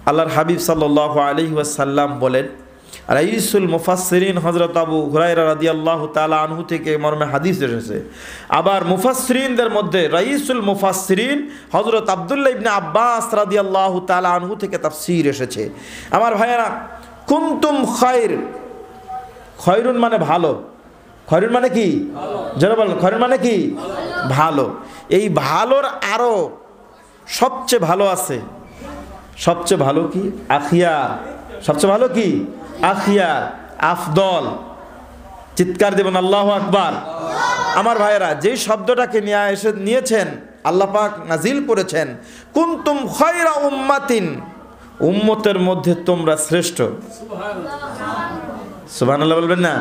আল্লাহর হাবিব সাল্লাল্লাহু আলাইহি ওয়াসাল্লাম বলেন, রাইসুল মুফাসসিরিন হযরত আবু হুরায়রা রাদিয়াল্লাহু তাআলা আনহু থেকে মর্মে হাদিস এসেছে। আবার মুফাসসিরিনদের মধ্যে রাইসুল মুফাসসিরিন হযরত আব্দুল্লাহ ইবনে আব্বাস রাদিয়াল্লাহু তাআলা আনহু থেকে তাফসীর এসেছে। আমার ভাইয়েরা, কুনতুম খায়র, খয়রুন মানে ভালো, খয়রুন মানে কি? যারা বলেন খয়রুন মানে কি? ভালো। এই ভালোর আরো সবচেয়ে ভালো আছে। সবচেয়ে ভালো কি? আখিয়ার। সবচেয়ে ভালো কি? আখিয়ার, আফদল। চিৎকার দেবেন আল্লাহু আকবার। আমার ভাইয়েরা, যেই শব্দটাকে নিয়েছেন আল্লাহ পাক নাজিল করেছেন, কুনতুম খায়রা উম্মাতিন, উম্মতের মধ্যে তোমরা শ্রেষ্ঠ। সুবহানাল্লাহ বলবেন না?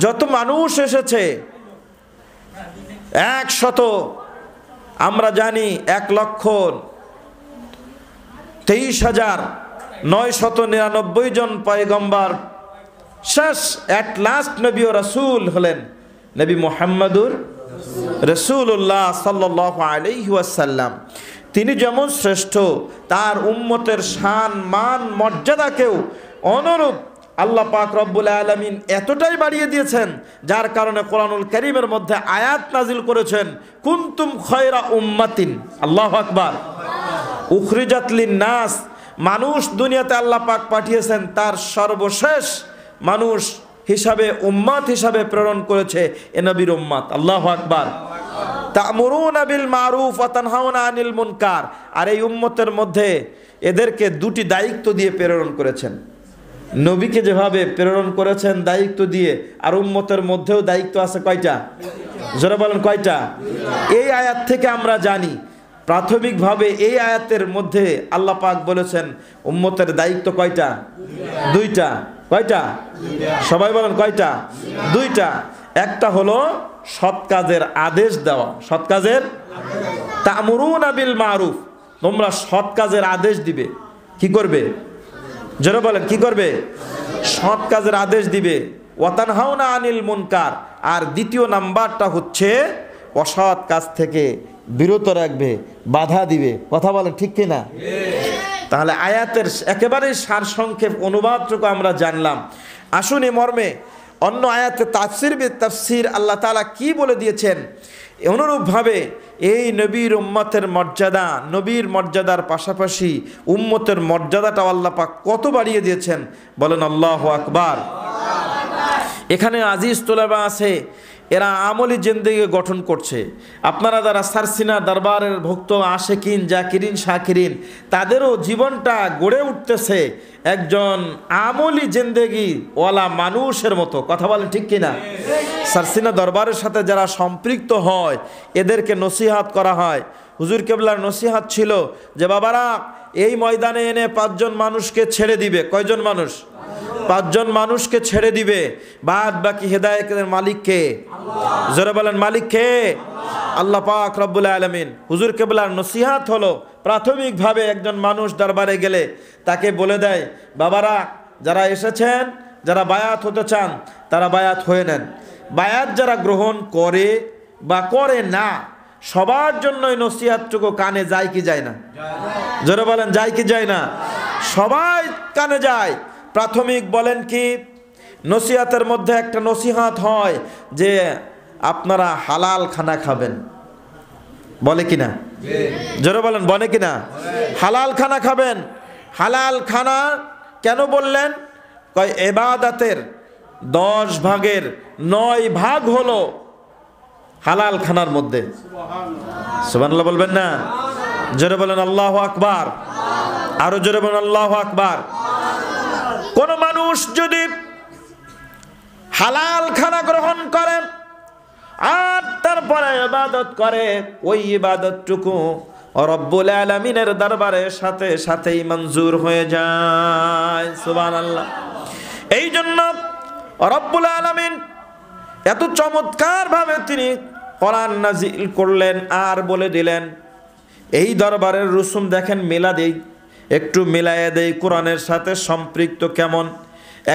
যত মানুষ এসেছে 100, আমরা জানি 1,23,999 জন পয়গম্বর, শেষ এট লাস্ট নবী ও রাসূল হলেন নবী মুহাম্মদুর রাসূলুল্লাহ সাল্লাল্লাহু আলাইহি ওয়াসাল্লাম। তিনি যেমন শ্রেষ্ঠ, তার উম্মতের শান মান মর্যাদাকেও অনুরূপ আল্লাহ পাক রব্বুল আলামিন এতটাই বাড়িয়ে দিয়েছেন, যার কারণে কোরআনুল কারীমের মধ্যে আয়াত নাজিল করেছেন, কুনতুম খায়রা উম্মাতিন, আল্লাহু আকবার, উখরিজাত লিন-নাস। মানুষ দুনিয়াতে আল্লাহ পাক পাঠিয়েছেন তার সর্বশেষ মানুষ হিসাবে, উম্মত হিসাবে প্রেরণ করেছে এ নবীর উম্মত। আল্লাহু আকবার। তা'মুরুনা বিল মারুফ ওয়া তানহাউনা আনিল মুনকার। আর এই উম্মতের মধ্যে এদেরকে দুটি দায়িত্ব দিয়ে প্রেরণ করেছেন। নবীকে যেভাবে প্রেরণ করেছেন দায়িত্ব দিয়ে, আর উম্মতের মধ্যেও দায়িত্ব আছে কয়টা? যারা বলেন কয়টা? এই আয়াত থেকে আমরা জানি প্রাথমিকভাবে এই আয়াতের মধ্যে আল্লাহ পাক বলেছেন উম্মতের দায়িত্ব কয়টা? দুইটা। কয়টা? সবাই বলেন কয়টা? দুইটা। একটা হলো সৎ কাজের আদেশ দেওয়া, সৎ কাজের, তা'মুরুনা বিল মারুফ, তোমরা সৎ কাজের আদেশ দিবে। কি করবে? যারা বলেন কি করবে? সৎ কাজের আদেশ দিবে। ওয়া তানহাউনা আনিল মুনকার। আর দ্বিতীয় নাম্বারটা হচ্ছে অসৎ কাজ থেকে বিরত রাখবে, বাধা দিবে। কথা বলেন ঠিক কিনা? তাহলে আয়াতের একেবারেই সারসংক্ষেপ অনুবাদটুকু আমরা জানলাম। আসুন এই মর্মে অন্য আয়াতে তাফসীর আল্লাহ তাআলা কি বলে দিয়েছেন, অনুরূপভাবে এই নবীর উম্মতের মর্যাদা, নবীর মর্যাদার পাশাপাশি উম্মতের মর্যাদাটাও আল্লাহ পাক কত বাড়িয়ে দিয়েছেন, বলেন আল্লাহু আকবার। এখানে আজিজ তোলাবা আছে, এরা আমলি জিন্দেগি গঠন করছে। আপনারা যারা সারসিনা দরবারের ভক্ত আশেকিন, জাকিরিন, শাকিরিন, তাদেরও জীবনটা গড়ে উঠতেছে একজন আমলি জিন্দেগি ওয়ালা মানুষের মতো। কথা বলেন ঠিক কিনা? সারসিনা দরবারের সাথে যারা সম্পৃক্ত হয় এদেরকে নসিহাত করা হয়। হুজুর কেবলার নসিহাত ছিল যে বাবারা, এই ময়দানে এনে 5 জন মানুষকে ছেড়ে দিবে। কয়জন মানুষ? 5 জন মানুষকে ছেড়ে দিবে। বাদ বাকি হেদায়েতের মালিক কে? জোরে বলেন মালিক কে? আল্লাহ পাক রব্বুল আলামিন। হুজুর কেবলার নসিহাত হলো প্রাথমিকভাবে একজন মানুষ দরবারে গেলে তাকে বলে দেয়, বাবারা যারা এসেছেন, যারা বায়াত হতে চান তারা বায়াত হয়ে নেন। বায়াত যারা গ্রহণ করে বা করে না, সবার জন্যই নসিহাতটুকু কানে যায় কি যায় না? জোরে বলেন যায় কি যায় না? সবাই কানে যায়। প্রাথমিক বলেন কি, নসিহাতের মধ্যে একটা নসিহাত হয় যে আপনারা হালাল খানা খাবেন। বলে কিনা? জোরে বলেন বলে কিনা? হালাল খানা খাবেন। হালাল খানা কেন বললেন? কয় ইবাদতের 10 ভাগের 9 ভাগ হলো হালাল খানার মধ্যে। সুবহানাল্লাহ বলবেন না? জোরে বলেন আল্লাহু আকবার। আরো জোরে বলেন আল্লাহু আকবার। কোন মানুষ যদি হালাল খানা গ্রহণ করে আর তারপরে ইবাদত করে, ওই ইবাদতটুকু রব্বুল আলামিনের দরবারে সাথে সাথেই মঞ্জুর হয়ে যায়। সুবহানাল্লাহ। এই জন্য রব্বুল আলামিন এত চমৎকার ভাবে তিনি কোরআন নাজিল করলেন আর বলে দিলেন, এই দরবারের রসুম দেখেন মেলা দেই, একটু মিলাইয়া দেই কোরআনের সাথে সম্পৃক্ত কেমন।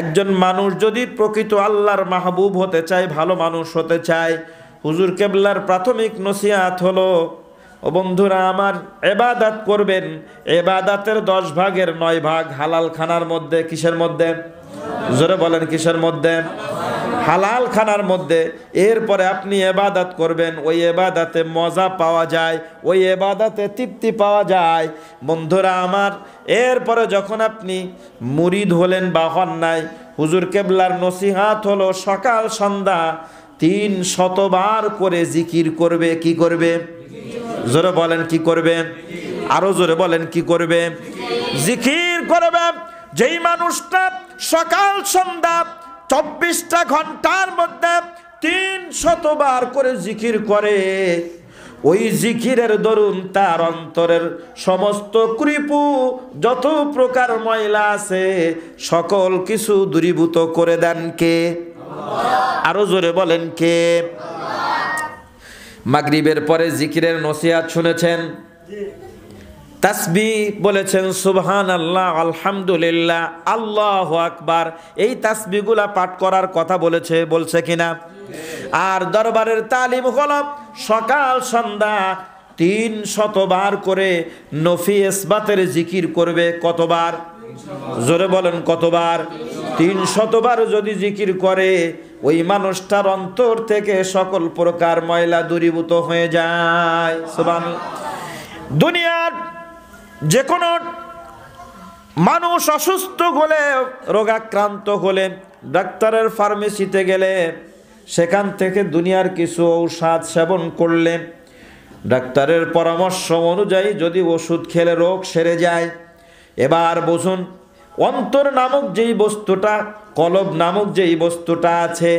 একজন মানুষ যদি প্রকৃত আল্লাহর মাহবুব হতে চায়, ভালো মানুষ হতে চায়, হুজুর কেবলার প্রাথমিক নসিহাত হলো ও বন্ধুরা আমার, ইবাদত করবেন, ইবাদতের 10 ভাগের 9 ভাগ হালাল খানার মধ্যে। কিসের মধ্যে? জোরে বলেন কিসের মধ্যে? হালাল খানার মধ্যে। এরপরে আপনি ইবাদত করবেন, ওই ইবাদতে মজা পাওয়া যায়, ওই ইবাদতে তৃপ্তি পাওয়া যায়। বন্ধুরা আমার, এরপরে যখন আপনি মুরিদ হলেন বা হন নাই, হুজুর কেবলার নসিহাত হলো সকাল সন্ধ্যা 300 বার করে জিকির করবে। কি করবে? জোরে বলেন কি করবে? আরো জোরে বলেন কি করবে? জিকির করবে। যেই মানুষটা সকাল সন্ধ্যা 24টা ঘন্টার মধ্যে 300 বার করে জিকির করে, ওই জিকিরের দরুন তার অন্তরের সমস্ত কৃপু, যত প্রকার ময়লা আছে, সকল কিছু দূরীভূত করে দেন কে? আরো জোরে বলেন কে? মাগরিবের পরে জিকিরের নসিহত শুনেছেন, তাসবিহ বলেছেন, সুবহানাল্লাহ, আলহামদুলিল্লাহ, আল্লাহু আকবার, এই তাসবিহগুলা পাঠ করার কথা বলছে কিনা? আর দরবারের তালিম হলো সকাল সন্ধ্যা 300 বার করে নফি ইসবাতের জিকির করবে। কতবার? জোরে বলেন কতবার? 300 বার যদি জিকির করে, ওই মানুষটার অন্তর থেকে সকল প্রকার ময়লা দূরীভূত হয়ে যায়। সুবহানাল্লাহ। দুনিয়ার যে কোনো মানুষ অসুস্থ হলে, রোগাক্রান্ত হলে, ডাক্তারের ফার্মেসিতে গেলে, সেখান থেকে দুনিয়ার কিছু ঔষধ সেবন করলে, ডাক্তারের পরামর্শ অনুযায়ী যদি ওষুধ খেলে রোগ সেরে যায়। এবার বুঝুন, অন্তর নামক যেই বস্তুটা, কলব নামক যেই বস্তুটা আছে,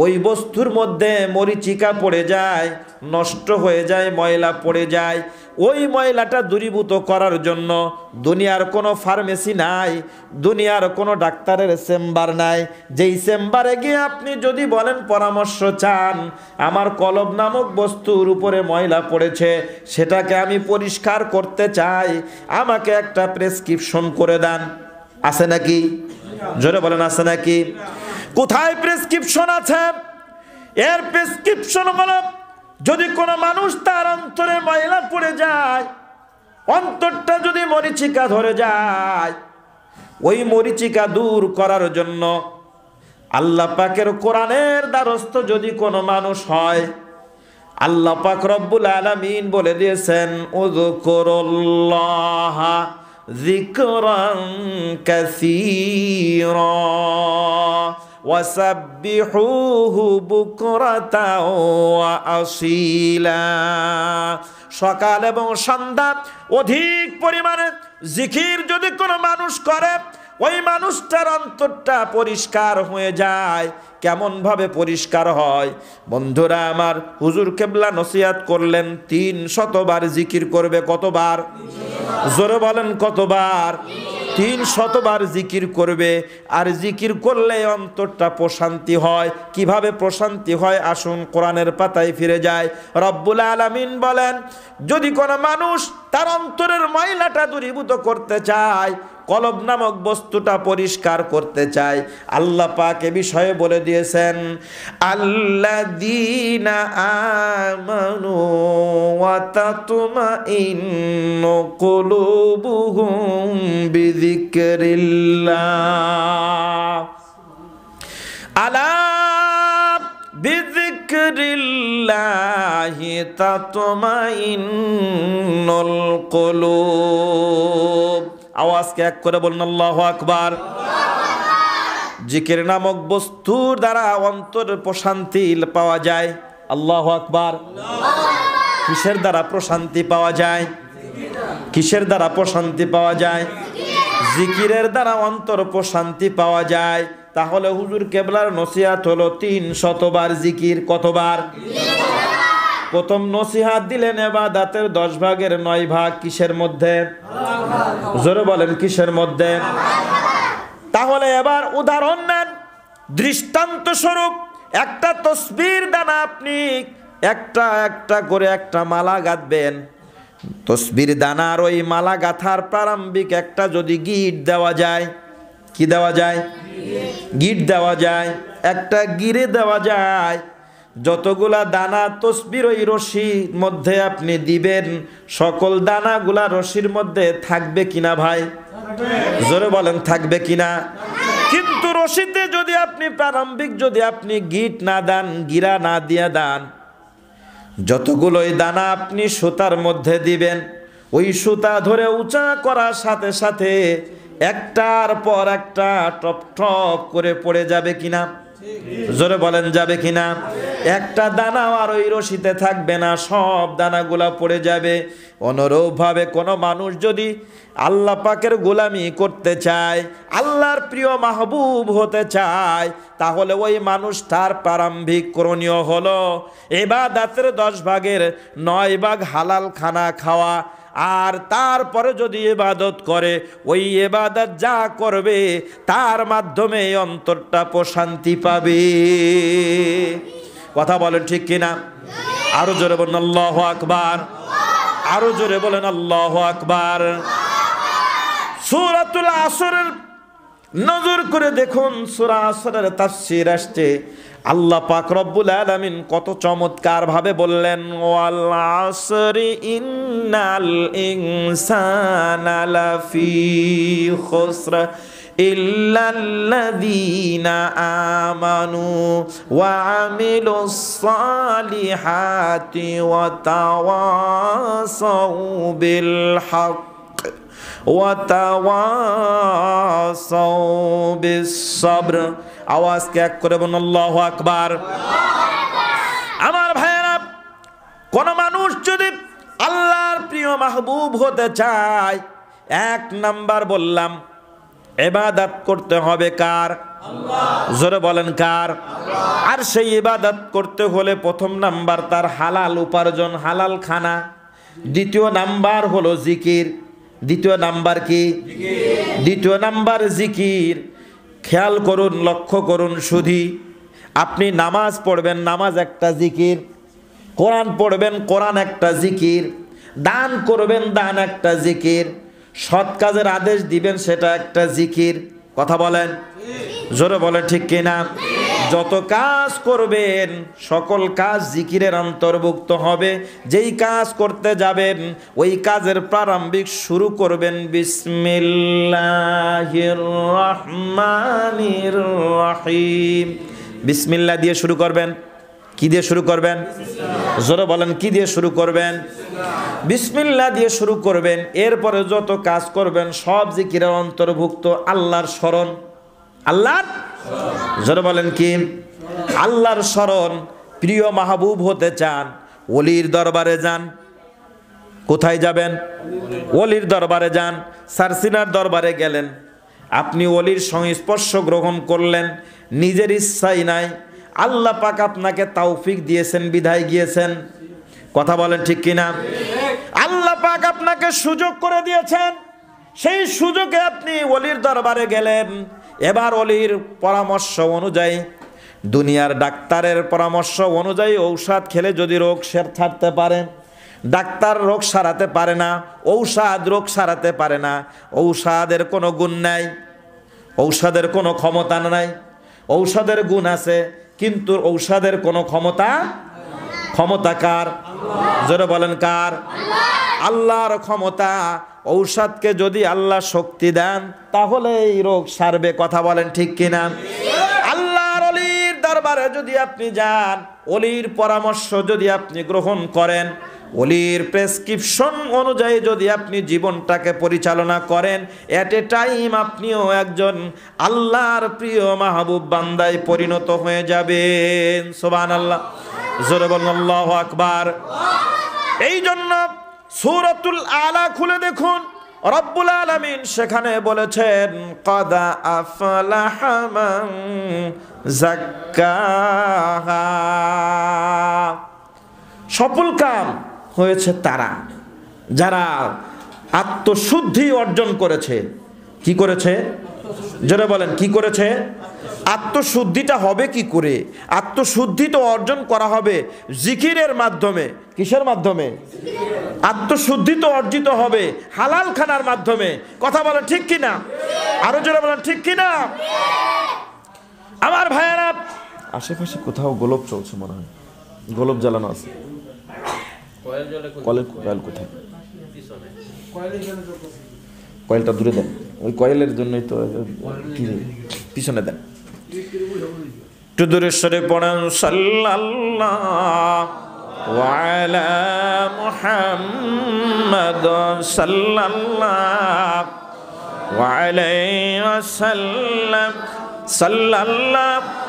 ওই বস্তুর মধ্যে মরিচিকা পড়ে যায়, নষ্ট হয়ে যায়, ময়লা পড়ে যায়। ওই ময়লাটা দূরীভূত করার জন্য দুনিয়ার কোনো ফার্মেসি নাই, দুনিয়ার কোনো ডাক্তারের চেম্বার নাই। যেই চেম্বারে গিয়ে আপনি যদি বলেন, পরামর্শ চান, আমার কলব নামক বস্তুর উপরে ময়লা পড়েছে, সেটাকে আমি পরিষ্কার করতে চাই, আমাকে একটা প্রেসক্রিপশন করে দেন, আছে নাকি? জোরে বলেন আছে নাকি? কোথায় প্রেসক্রিপশন আছে? এর প্রেসক্রিপশন হলো, যদি কোনো মানুষ তার অন্তরে ময়লা পড়ে যায়, অন্তরটা যদি মরিচিকা ধরে যায়, ওই মরিচিকা দূর করার জন্য আল্লাহ পাকের কোরআনের দ্বারস্থ যদি কোনো মানুষ হয়, আল্লাহ পাক রব্বুল আলামিন বলে দিয়েছেন, উযকুরুল্লাহ যিকরান কাসীরা ওয়াসাব্বিহুহু বুকরাতাও ওয়া আসীলা। সকাল এবং সন্ধ্যা অধিক পরিমাণে জিকির যদি কোনো মানুষ করে, ওই মানুষটার অন্তরটা পরিষ্কার হয়ে যায়। কেমন ভাবে পরিষ্কার হয়? বন্ধুরা আমার, হুজুর কেবলা নসিহত করলেন 300 বার জিকির করবে। কতবার? জোরে বলেন কতবার? 300 বার জিকির করবে। আর জিকির করলে অন্তরটা প্রশান্তি হয়। কিভাবে প্রশান্তি হয়? আসুন কোরআনের পাতায় ফিরে যায়। রব্বুল আলামিন বলেন, যদি কোনো মানুষ তার অন্তরের ময়লাটা দূরীভূত করতে চায়, কলব নামক বস্তুটা পরিষ্কার করতে চায়, আল্লাহ পাক এ বিষয়ে বলে দিয়েছেন, আল্লাযীনা আমানু ওয়া তাতমাইন্নু কুলুবুহুম বিযিকরিল্লাহ। আলা বিযিকরিল্লাহি তাতমাইন্নুল কুলুব। আওয়াজকে এক করে বলুন আল্লাহু আকবার। জিকির নামক বস্তুর দ্বারা অন্তর প্রশান্তি পাওয়া যায়। আল্লাহু আকবার। কিসের দ্বারা প্রশান্তি পাওয়া যায়? কিসের দ্বারা প্রশান্তি পাওয়া যায়? জিকিরের দ্বারা অন্তর প্রশান্তি পাওয়া যায়। তাহলে হুজুর কেবলার নসিহত হলো 300 বার জিকির। কতবার? প্রথম নসিহত দিলেন ইবাদতের 10 ভাগের 9 ভাগ কিসের মধ্যে? জোরে বলেন কিসের মধ্যে? তাহলে এবার উদাহরণ নেন, দৃষ্টান্ত স্বরূপ একটা তসবির দানা আপনি একটা একটা করে একটা মালা গাঁথবেন। তসবির দানার ওই মালা গাঁথার প্রারম্ভিক একটা যদি গিট দেওয়া যায়, কি দেওয়া যায়? গিট দেওয়া যায়, একটা গিরে দেওয়া যায়। যতগুলা দানা তসবির ওই রশির মধ্যে আপনি দিবেন, সকল দানাগুলা রশির মধ্যে থাকবে কিনা ভাই? জোরে বলেন থাকবে কিনা? কিন্তু রশিতে যদি আপনি প্রারম্ভিক যদি আপনি গিট না দেন, গিরা না দিয়ে দেন, যতগুলোই দানা আপনি সুতার মধ্যে দিবেন, ওই সুতা ধরে উঁচা করার সাথে সাথে একটার পর একটা টপ টপ করে পড়ে যাবে কিনা? জোরে বলেন যাবে কিনা? একটা দানা আর ওই রশিতে থাকবে না, সব দানাগুলা পড়ে যাবে। অনুরূপভাবে কোনো মানুষ যদি আল্লাহ পাকের গোলামি করতে চায়, আল্লাহর প্রিয় মাহবুব হতে চায়, তাহলে ওই মানুষটার প্রারম্ভিক করণীয় হলো ইবাদতের 10 ভাগের 9 ভাগ হালাল খানা খাওয়া। আর তারপরে যদি ইবাদত করে, ওই ইবাদত যা করবে তার মাধ্যমে অন্তরটা প্রশান্তি পাবে। কথা বলেন ঠিক কিনা? আরো জোরে বলেন আল্লাহু আকবার, আরো জোরে বলেন আল্লাহু আকবার। সূরাতুল আসরের নজর করে দেখুন, সূরা আসরের তাফসীর আসছে, আল্লাহ পাক রব্বুল আলামিন কত চমৎকার ভাবে বললেন, ওয়াল আসরি ইন্নাল ইনসানা লাফি খুসর ইল্লাল্লাযীনা আমানু ওয়া আমিলুস সালিহাতি ওয়া তাওয়াসাউ বিল হক ওয়া তাওয়াসাউ বিস সবর। আওয়াজকে এক করে বলুন আল্লাহু আকবার। আমার ভাইয়েরা, কোন মানুষ যদি আল্লাহর প্রিয় মাহবুব হতে চায়, 1 নাম্বার বললাম ইবাদত করতে হবে কার? আল্লাহ। জোরে বলেন কার? আল্লাহ। আর সেই ইবাদত করতে হলে প্রথম নাম্বার তার হালাল উপার্জন, হালাল খানা। দ্বিতীয় নাম্বার হলো জিকির। দ্বিতীয় নাম্বার কি? দ্বিতীয় নাম্বার জিকির। খেয়াল করুন, লক্ষ্য করুন, শুধু আপনি নামাজ পড়বেন, নামাজ একটা জিকির। কোরআন পড়বেন, কোরআন একটা জিকির। দান করবেন, দান একটা জিকির। সৎ কাজের আদেশ দিবেন, সেটা একটা জিকির। কথা বলেন, জোরে বলেন ঠিক কিনা? যত কাজ করবেন সকল কাজ জিকিরের অন্তর্ভুক্ত হবে। যেই কাজ করতে যাবেন ওই কাজের প্রারম্ভিক শুরু করবেন বিসমিল্লাহির রহমানির রহিম। বিসমিল্লাহ দিয়ে শুরু করবেন। কি দিয়ে শুরু করবেন? জোরে বলেন, কি দিয়ে শুরু করবেন? বিসমিল্লাহ দিয়ে শুরু করবেন। এরপরে যত কাজ করবেন সব জিকিরের অন্তর্ভুক্ত আল্লাহর স্মরণ। আল্লাহর জোরে বলেন কি? আল্লাহর স্মরণ। প্রিয় মাহবুব হতে চান, ওলির দরবারে যান। কোথায় যাবেন? ওলির দরবারে যান। সারসিনার দরবারে গেলেন, আপনি ওলির সংস্পর্শ গ্রহণ করলেন, নিজের ইচ্ছাই নাই, আল্লাহ পাক আপনাকে তৌফিক দিয়েছেন, বিধায় গিয়েছেন। কথা বলেন ঠিক কিনা? আল্লাহ পাক আপনাকে সুযোগ করে দিয়েছেন, সেই সুযোগে আপনি ওলির দরবারে গেলেন। এবার ওলির পরামর্শ অনুযায়ী, দুনিয়ার ডাক্তারের পরামর্শ অনুযায়ী ঔষধ খেলে যদি রোগ সারতে পারেন, ডাক্তার রোগ সারাতে পারে না, ঔষধ রোগ সারাতে পারে না। ঔষধের কোনো গুণ নাই, ঔষধের কোনো ক্ষমতা নাই। ঔষধের গুণ আছে কিন্তু ঔষধের কোনো ক্ষমতা। ক্ষমতা কার? জোরে বলেন কার? আল্লাহর ক্ষমতা। ঔষধকে যদি আল্লাহ শক্তি দেন তাহলে এই রোগ সারবে। কথা বলেন ঠিক কিনা? আল্লাহর ওলির দরবারে যদি আপনি যান, ওলির পরামর্শ যদি আপনি গ্রহণ করেন, ওলির প্রেসক্রিপশন অনুযায়ী যদি আপনি জীবনটাকে পরিচালনা করেন, এট এ টাইম আপনিও একজন আল্লাহর প্রিয় মাহবুব বান্দায় পরিণত হয়ে যাবেন। সুবহানাল্লাহ। জোরে বলুন আল্লাহু আকবার। এই জন্য সূরাতুল আলা খুলে দেখুন, রব্বুল আলামিন সেখানে বলেছেন, ক্বাদ আফলাহা মান যাক্কাহা। সফল কাম হয়েছে তারা যারা আত্মশুদ্ধি অর্জন করেছে। কি করেছে? যারা বলেন কি করেছে? আত্মশুদ্ধিটা হবে কি করে? আত্মশুদ্ধি তো অর্জন করা হবে জিকিরের মাধ্যমে। কিসের মাধ্যমে? আত্মশুদ্ধি তো অর্জিত হবে হালাল খানার মাধ্যমে। কথা বলেন ঠিক কিনা? আরো জোরে বলেন ঠিক কিনা? আমার ভাইয়েরা, আশেপাশে কোথাও গোলক চলছে মনে হয়। গোলপ জ্বালানো আছে। কয়েল কোথায়? কয়েলটা দূরে দেন, ওই কয়েলের জন্যই তো পিছনে দেন। একটু দূরে সরে পড়েন সাল্লাল্লাহু আলা মুহাম্মাদ সাল্লাল্লাহু আলাইহি ওয়াসাল্লাম সাল্লাল্লাহু